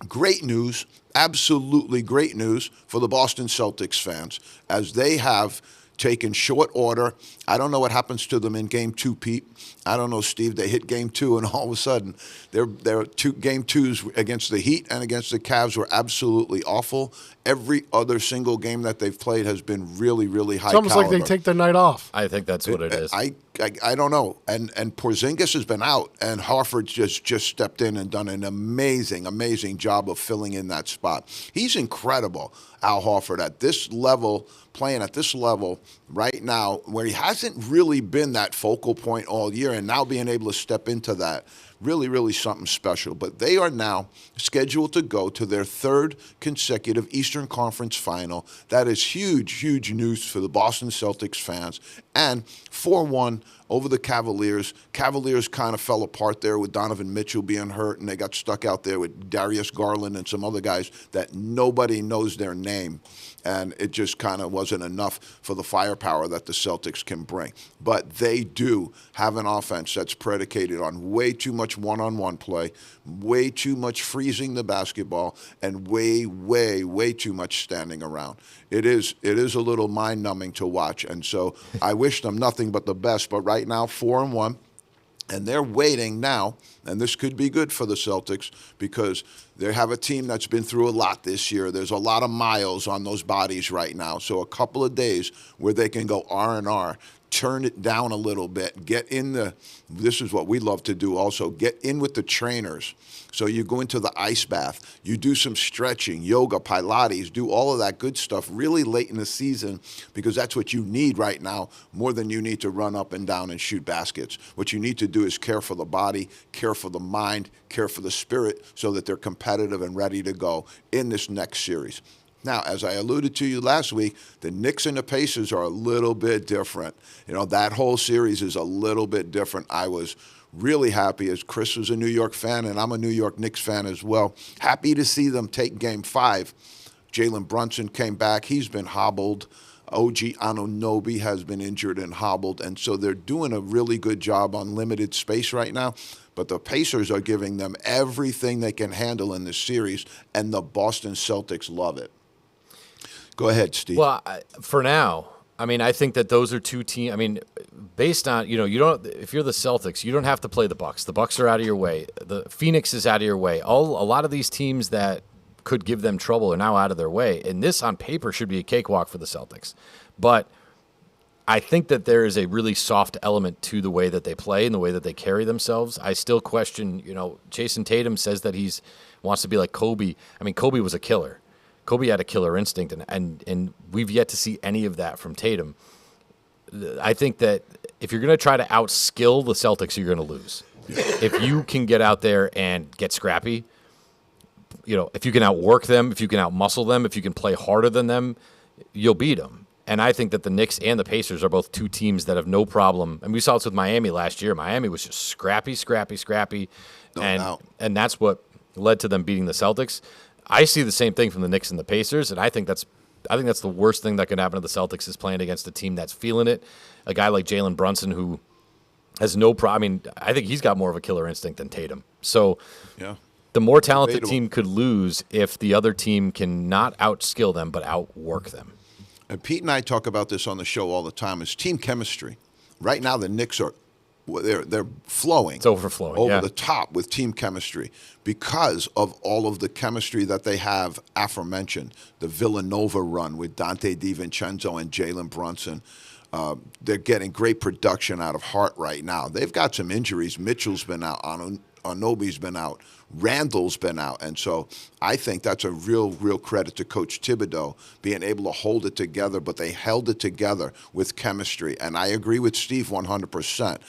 great news, absolutely great news for the Boston Celtics fans, as they have taken short order. I don't know what happens to them in Game 2, Pete. I don't know, Steve. They hit Game 2, and all of a sudden, their Game 2s against the Heat and against the Cavs were absolutely awful. Every other single game that they've played has been really, really high caliber. It's almost like they take their night off. I think that's what it is. I don't know. And Porzingis has been out, and Horford's just stepped in and done an amazing, amazing job of filling in that spot. He's incredible, Al Horford, at this level, playing at this level right now, where he hasn't really been that focal point all year, and now being able to step into that. Really, really something special. But they are now scheduled to go to their third consecutive Eastern Conference final. That is huge, huge news for the Boston Celtics fans. And 4-1 over the Cavaliers. Cavaliers kind of fell apart there with Donovan Mitchell being hurt, and they got stuck out there with Darius Garland and some other guys that nobody knows their name. And it just kind of wasn't enough for the firepower that the Celtics can bring. But they do have an offense that's predicated on way too much one-on-one play, way too much freezing the basketball, and way, way, way too much standing around. It is a little mind-numbing to watch. And so I wish them nothing but the best. But right now, 4-1. And they're waiting now, and this could be good for the Celtics because they have a team that's been through a lot this year. There's a lot of miles on those bodies right now. So a couple of days where they can go R&R, turn it down a little bit, this is what we love to do also, get in with the trainers. So you go into the ice bath, you do some stretching, yoga, Pilates, do all of that good stuff really late in the season, because that's what you need right now more than you need to run up and down and shoot baskets. What you need to do is care for the body, care for the mind, care for the spirit, so that they're competitive and ready to go in this next series. Now, as I alluded to you last week, the Knicks and the Pacers are a little bit different. That whole series is a little bit different. I was really happy, as Chris was a New York fan, and I'm a New York Knicks fan as well. Happy to see them take Game 5. Jalen Brunson came back. He's been hobbled. OG Anunoby has been injured and hobbled, and so they're doing a really good job on limited space right now. But the Pacers are giving them everything they can handle in this series, and the Boston Celtics love it. Go ahead, Steve. Well, for now, I mean, I think that those are two teams. I mean, based on, you don't, if you're the Celtics, you don't have to play the Bucks. The Bucks are out of your way. The Phoenix is out of your way. A lot of these teams that could give them trouble are now out of their way. And this on paper should be a cakewalk for the Celtics. But I think that there is a really soft element to the way that they play and the way that they carry themselves. I still question, Jason Tatum says that wants to be like Kobe. I mean, Kobe was a killer. Kobe had a killer instinct, and we've yet to see any of that from Tatum. I think that if you're going to try to outskill the Celtics, you're going to lose. If you can get out there and get scrappy, if you can outwork them, if you can outmuscle them, if you can play harder than them, you'll beat them. And I think that the Knicks and the Pacers are both two teams that have no problem. And we saw this with Miami last year. Miami was just scrappy. And that's what led to them beating the Celtics. I see the same thing from the Knicks and the Pacers, and I think that's the worst thing that can happen to the Celtics is playing against a team that's feeling it. A guy like Jalen Brunson who has no problem. I mean, I think he's got more of a killer instinct than Tatum. So the more talented team could lose if the other team can not outskill them but outwork them. And Pete and I talk about this on the show all the time, is team chemistry. Right now the Knicks are they're flowing. It's overflowing. Over the top with team chemistry because of all of the chemistry that they have aforementioned. The Villanova run with Dante DiVincenzo and Jalen Brunson. They're getting great production out of Hart right now. They've got some injuries. Mitchell's been out. Anunoby's been out. Randall's been out. And so I think that's a real credit to Coach Thibodeau being able to hold it together, but they held it together with chemistry. And I agree with Steve 100%.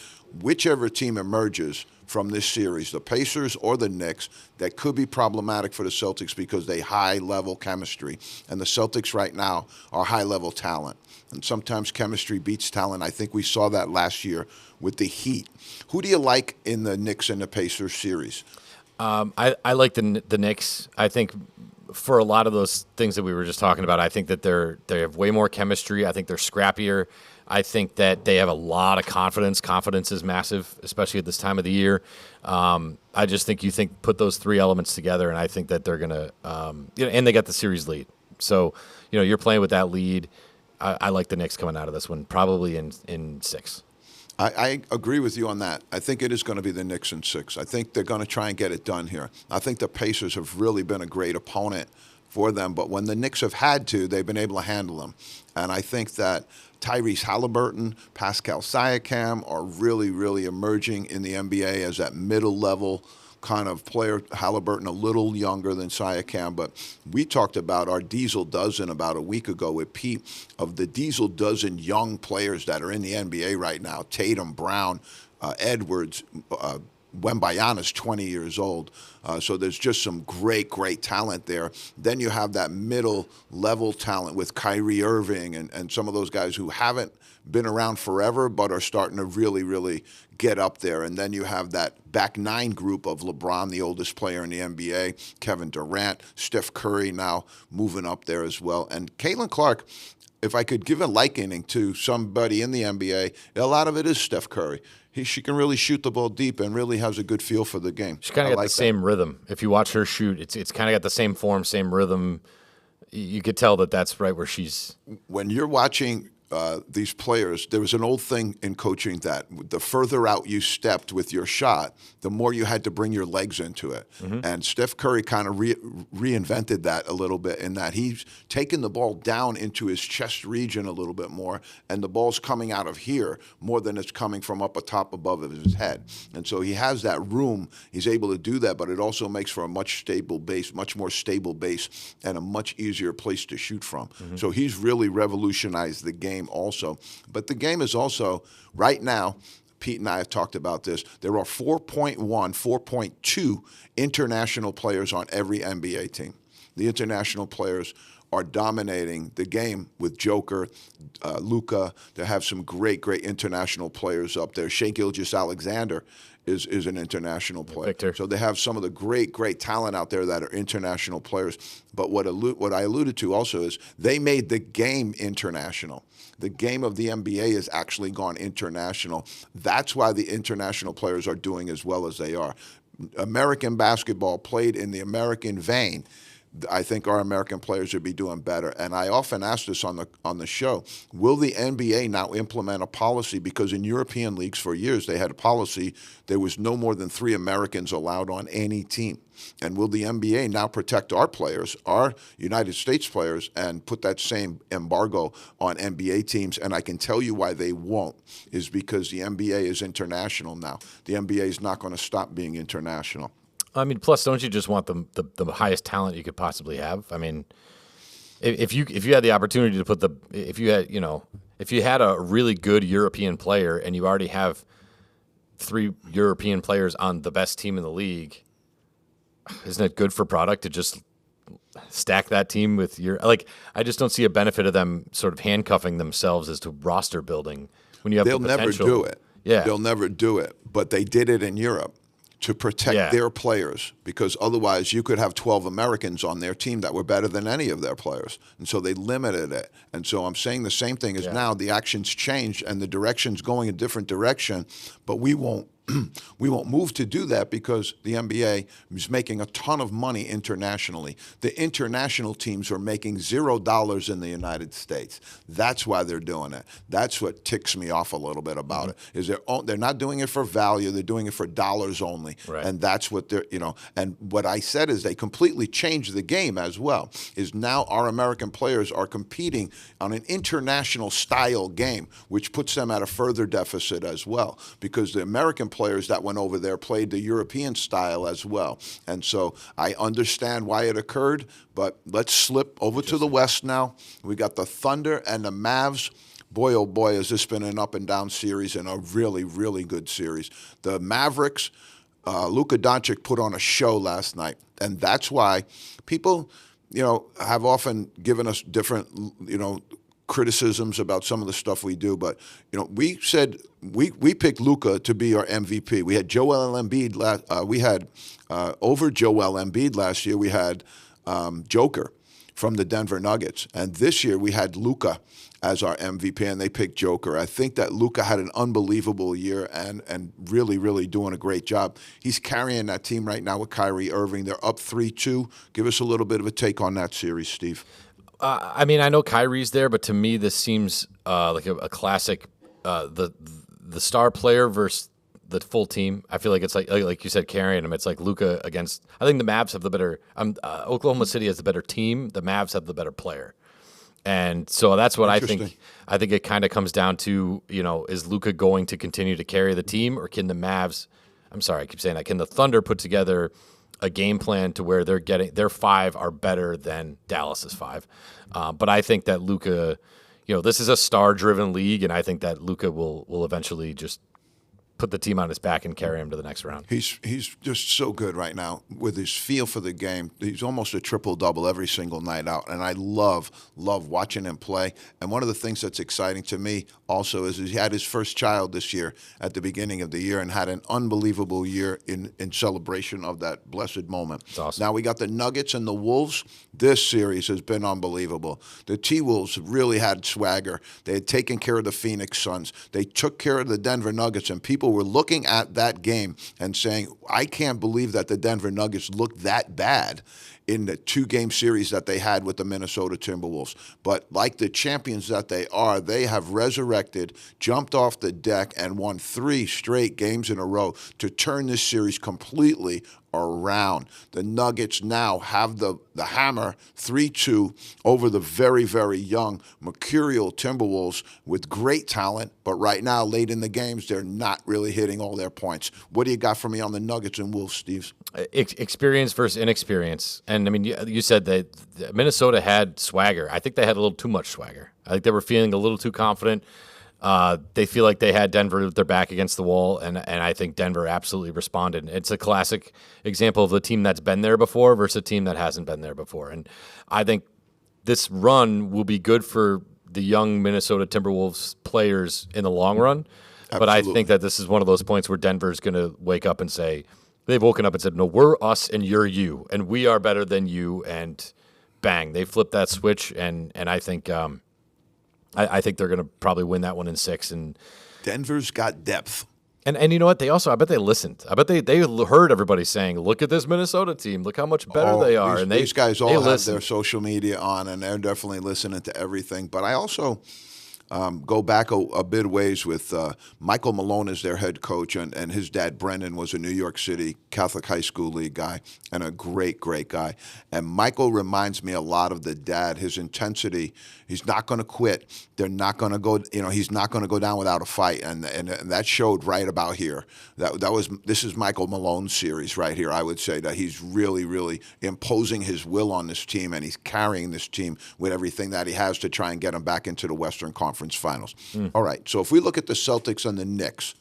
Whichever team emerges from this series, the Pacers or the Knicks, that could be problematic for the Celtics because they high-level chemistry. And the Celtics right now are high-level talent. And sometimes chemistry beats talent. I think we saw that last year with the Heat. Who do you like in the Knicks and the Pacers series? I like the Knicks. I think for a lot of those things that we were just talking about, I think that they have way more chemistry. I think they're scrappier. I think that they have a lot of confidence. Confidence is massive, especially at this time of the year. I just think put those three elements together, and I think that they're going to and they got the series lead. So, you're playing with that lead. I like the Knicks coming out of this one, probably in 6. I agree with you on that. I think it is going to be the Knicks in 6. I think they're going to try and get it done here. I think the Pacers have really been a great opponent for them, but when the Knicks have had to, they've been able to handle them. And I think that Tyrese Halliburton, Pascal Siakam are really emerging in the NBA as that middle level kind of player. Halliburton a little younger than Siakam, but we talked about our Diesel Dozen about a week ago with Pete of the Diesel Dozen young players that are in the NBA right now. Tatum, Brown, Edwards, Wembayana's 20 years old. So there's just some great talent there. Then you have that middle level talent with Kyrie Irving and some of those guys who haven't been around forever but are starting to really get up there. And then you have that back 9 group of LeBron, the oldest player in the NBA, Kevin Durant, Steph Curry now moving up there as well. And Caitlin Clark, if I could give a likening to somebody in the NBA, a lot of it is Steph Curry. She can really shoot the ball deep and really has a good feel for the game. She's kind of got the same rhythm. If you watch her shoot, it's kind of got the same form, same rhythm. You could tell that that's right where she's. When you're watching these players, there was an old thing in coaching that the further out you stepped with your shot, the more you had to bring your legs into it. Mm-hmm. And Steph Curry kind of reinvented that a little bit in that he's taken the ball down into his chest region a little bit more, and the ball's coming out of here more than it's coming from up atop above of his head. And so he has that room. He's able to do that, but it also makes for a much more stable base, and a much easier place to shoot from. Mm-hmm. So he's really revolutionized the game also. But the game is also, right now, Pete and I have talked about this, there are 4.2 international players on every NBA team. The international players are dominating the game with Joker, Luka. They have some great international players up there. Shai Gilgeous-Alexander is an international player. Victor. So they have some of the great talent out there that are international players. But what I alluded to also is they made the game international. The game of the NBA has actually gone international. That's why the international players are doing as well as they are. American basketball played in the American vein. I think our American players would be doing better. And I often ask this on the show: will the NBA now implement a policy? Because in European leagues for years they had a policy there was no more than 3 Americans allowed on any team. And will the NBA now protect our players, our United States players, and put that same embargo on NBA teams? And I can tell you why they won't, is because the NBA is international now. The NBA is not going to stop being international. I mean, plus, don't you just want the highest talent you could possibly have? I mean, if you had the opportunity to put if you had a really good European player and you already have 3 European players on the best team in the league, isn't it good for product to just stack that team with I just don't see a benefit of them sort of handcuffing themselves as to roster building when you have They'll the never potential. do it. Yeah. They'll never do it. But they did it in Europe to protect their players, because otherwise you could have 12 Americans on their team that were better than any of their players. And so they limited it. And so I'm saying the same thing as now. The action's changed and the direction's going a different direction, but we won't move to do that because the NBA is making a ton of money internationally. The international teams are making $0 in the United States. That's why they're doing it. That's what ticks me off a little bit about it. Is they're not doing it for value. They're doing it for dollars only. Right. And that's what they're, and what I said is they completely changed the game as well. Is now our American players are competing on an international style game, which puts them at a further deficit as well, because the American players that went over there played the European style as well. And so I understand why it occurred, but let's slip over to the West now. We got the Thunder and the Mavs. Boy, oh boy, has this been an up-and-down series and a really, really good series. The Mavericks, Luka Doncic put on a show last night, and that's why people, have often given us different, criticisms about some of the stuff we do, but we said we picked Luka to be our MVP. We had Joel Embiid over Joel Embiid last year. We had Joker from the Denver Nuggets, and this year we had Luka as our MVP, and they picked Joker. I think that Luka had an unbelievable year and really, really doing a great job. He's carrying that team right now with Kyrie Irving. They're up 3-2. Give us a little bit of a take on that series, Steve. I mean, I know Kyrie's there, but to me, this seems like a classic. The star player versus the full team. I feel like it's like you said, carrying them. It's like Luka against. I think the Mavs have the better. Oklahoma City has the better team. The Mavs have the better player, and so that's what I think. I think it kind of comes down to is Luka going to continue to carry the team, or can the Mavs? I'm sorry, I keep saying that. Can the Thunder put together a game plan to where their 5 are better than Dallas's 5? But I think that Luka, this is a star-driven league, and I think that Luka will eventually just put the team on his back and carry him to the next round. He's just so good right now with his feel for the game. He's almost a triple-double every single night out, and I love watching him play. And one of the things that's exciting to me also is he had his first child this year at the beginning of the year and had an unbelievable year in celebration of that blessed moment. That's awesome. Now we got the Nuggets and the Wolves. This series has been unbelievable. The T-Wolves really had swagger. They had taken care of the Phoenix Suns. They took care of the Denver Nuggets, and people were looking at that game and saying, I can't believe that the Denver Nuggets looked that bad in the 2-game series that they had with the Minnesota Timberwolves. But like the champions that they are, they have resurrected, jumped off the deck, and won 3 straight games in a row to turn this series completely around. The Nuggets now have the hammer 3-2 over the very, very young, mercurial Timberwolves with great talent, but right now, late in the games, they're not really hitting all their points. What do you got for me on the Nuggets and Wolves, Steve? Experience versus inexperience. And, I mean, you said that Minnesota had swagger. I think they had a little too much swagger. I think they were feeling a little too confident. They feel like they had Denver with their back against the wall, and I think Denver absolutely responded. It's a classic example of the team that's been there before versus a team that hasn't been there before. And I think this run will be good for the young Minnesota Timberwolves players in the long run. Absolutely. But I think that this is one of those points where Denver's going to wake up and say, they've woken up and said, no, we're us and you're you, and we are better than you, and bang, they flipped that switch, and I think I think they're going to probably win that one in 6. And Denver's got depth. And you know what? I bet they listened. I bet they heard everybody saying, "Look at this Minnesota team. Look how much better they are." These, And these guys they all have listened. their social media on, and they're definitely listening to everything. But I also go back a bit ways with Michael Malone is their head coach, and his dad, Brendan, was a New York City Catholic High School League guy and a great, great guy. And Michael reminds me a lot of the dad, his intensity. He's not going to quit. They're not going to go, he's not going to go down without a fight. And that showed right about here. This is Michael Malone's series right here. I would say that he's really, really imposing his will on this team, and he's carrying this team with everything that he has to try and get them back into the Western Conference Finals. All right, so if we look at the Celtics and the Knicks,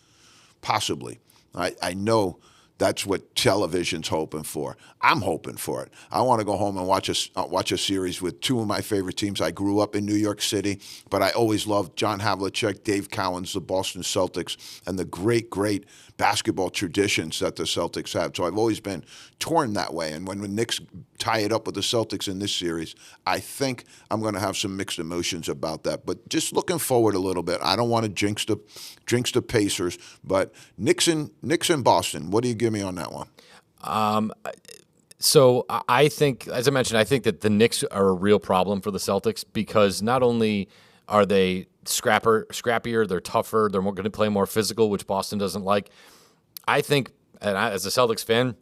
possibly, I know that's what television's hoping for. I'm hoping for it. I want to go home and watch a series with two of my favorite teams. I grew up in New York City, but I always loved John Havlicek, Dave Cowens, the Boston Celtics, and the great, great basketball traditions that the Celtics have. So I've always been torn that way. And when the Knicks tie it up with the Celtics in this series, I think I'm going to have some mixed emotions about that. But just looking forward a little bit, I don't want to jinx the Pacers, but Knicks and Boston. What do you give me on that one? So I think, as I mentioned, I think that the Knicks are a real problem for the Celtics because not only are they scrappier, they're tougher, they're going to play more physical, which Boston doesn't like. I think, as a Celtics fan,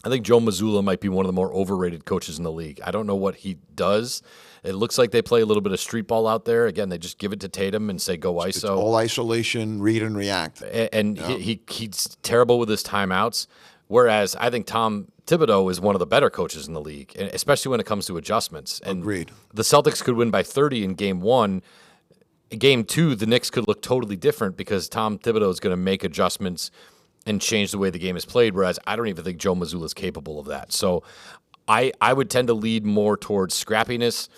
I think Joe Mazzulla might be one of the more overrated coaches in the league. I don't know what he does. It looks like they play a little bit of street ball out there. Again, they just give it to Tatum and say, go ISO. It's all isolation, read and react. And he's terrible with his timeouts. Whereas I think Tom Thibodeau is one of the better coaches in the league, especially when it comes to adjustments. And Agreed. The Celtics could win by 30 in Game 1. In Game 2, the Knicks could look totally different because Tom Thibodeau is going to make adjustments and change the way the game is played, whereas I don't even think Joe Mazzulla is capable of that. So I would tend to lead more towards scrappiness,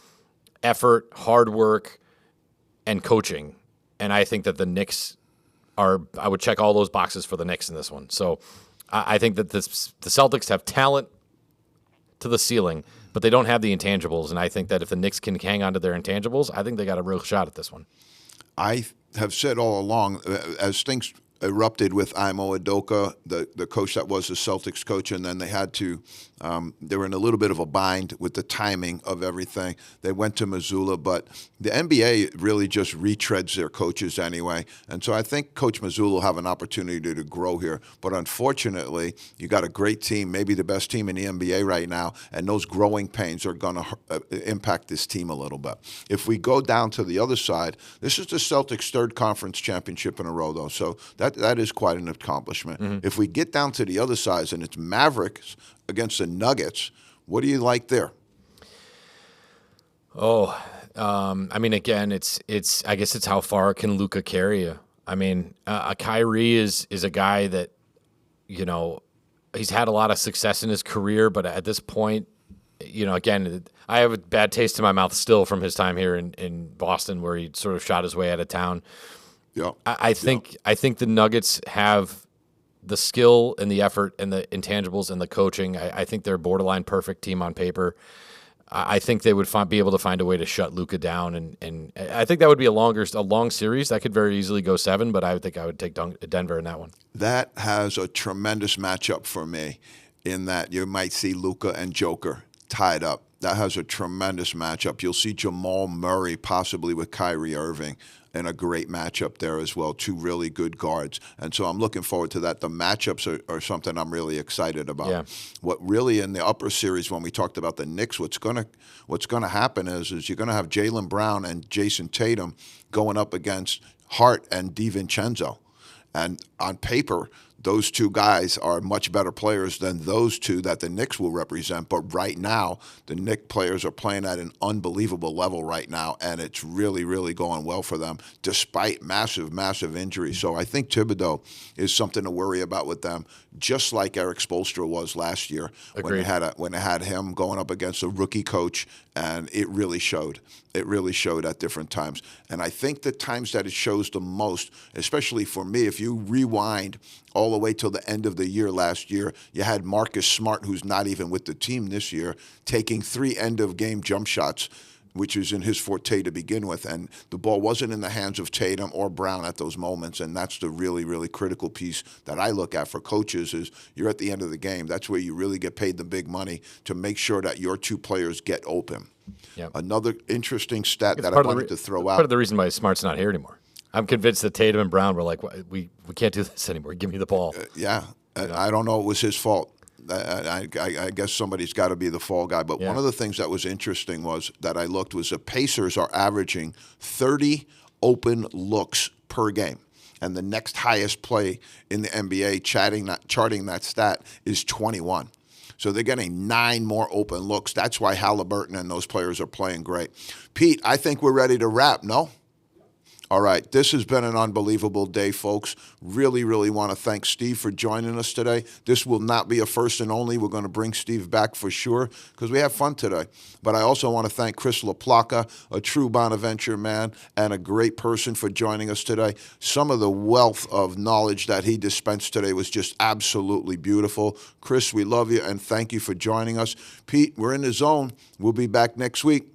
effort, hard work, and coaching. And I think that the Knicks I would check all those boxes for the Knicks in this one. So I think that the Celtics have talent to the ceiling, but they don't have the intangibles. And I think that if the Knicks can hang on to their intangibles, I think they got a real shot at this one. I have said all along, as things erupted with Imo Udoka, the coach that was the Celtics coach, and then they had to, they were in a little bit of a bind with the timing of everything. They went to Mazzulla, but the NBA really just retreads their coaches anyway. And so I think Coach Mazzulla will have an opportunity to grow here. But unfortunately, you got a great team, maybe the best team in the NBA right now, and those growing pains are going to impact this team a little bit. If we go down to the other side, this is the Celtics' third conference championship in a row, though. So that is quite an accomplishment. Mm-hmm. If we get down to the other side, and it's Mavericks against the Nuggets, what do you like there? I mean, again, it's. I guess it's how far can Luka carry you. I mean, Kyrie is a guy that, he's had a lot of success in his career, but at this point, again, I have a bad taste in my mouth still from his time here in Boston, where he sort of shot his way out of town. Yeah, I think the Nuggets have the skill and the effort and the intangibles and the coaching. I think they're a borderline perfect team on paper. I think they would be able to find a way to shut Luka down, and I think that would be a long series. That could very easily go 7, but I would take Denver in that one. That has a tremendous matchup for me, in that you might see Luka and Joker tied up. That has a tremendous matchup. You'll see Jamal Murray possibly with Kyrie Irving in a great matchup there as well. Two really good guards. And so I'm looking forward to that. The matchups are something I'm really excited about. Yeah. What really in the upper series, when we talked about the Knicks, what's gonna happen is you're gonna have Jaylen Brown and Jason Tatum going up against Hart and DiVincenzo. And on paper, those two guys are much better players than those two that the Knicks will represent. But right now, the Knicks players are playing at an unbelievable level right now, and it's really, really going well for them, despite massive, massive injuries. So I think Thibodeau is something to worry about with them, just like Eric Spoelstra was last year. Agreed. When they had him going up against a rookie coach, and it really showed. It really showed at different times. And I think the times that it shows the most, especially for me, if you rewind all the way till the end of the year last year, you had Marcus Smart, who's not even with the team this year, taking 3 end-of-game jump shots which is in his forte to begin with. And the ball wasn't in the hands of Tatum or Brown at those moments. And that's the really, really critical piece that I look at for coaches is you're at the end of the game. That's where you really get paid the big money to make sure that your two players get open. Yep. Another interesting stat that I part of the wanted to throw Part out. of the reason why Smart's not here anymore. I'm convinced that Tatum and Brown were like, we can't do this anymore. Give me the ball. Yeah, I don't know. It was his fault. I guess somebody's got to be the fall guy. But one of the things that was interesting was that I looked was the Pacers are averaging 30 open looks per game. And the next highest play in the NBA, charting that stat, is 21. So they're getting 9 more open looks. That's why Halliburton and those players are playing great. Pete, I think we're ready to wrap, no? All right, this has been an unbelievable day, folks. Really, really want to thank Steve for joining us today. This will not be a first and only. We're going to bring Steve back for sure because we have fun today. But I also want to thank Chris Laplaca, a true Bonaventure man and a great person for joining us today. Some of the wealth of knowledge that he dispensed today was just absolutely beautiful. Chris, we love you and thank you for joining us. Pete, we're in the zone. We'll be back next week.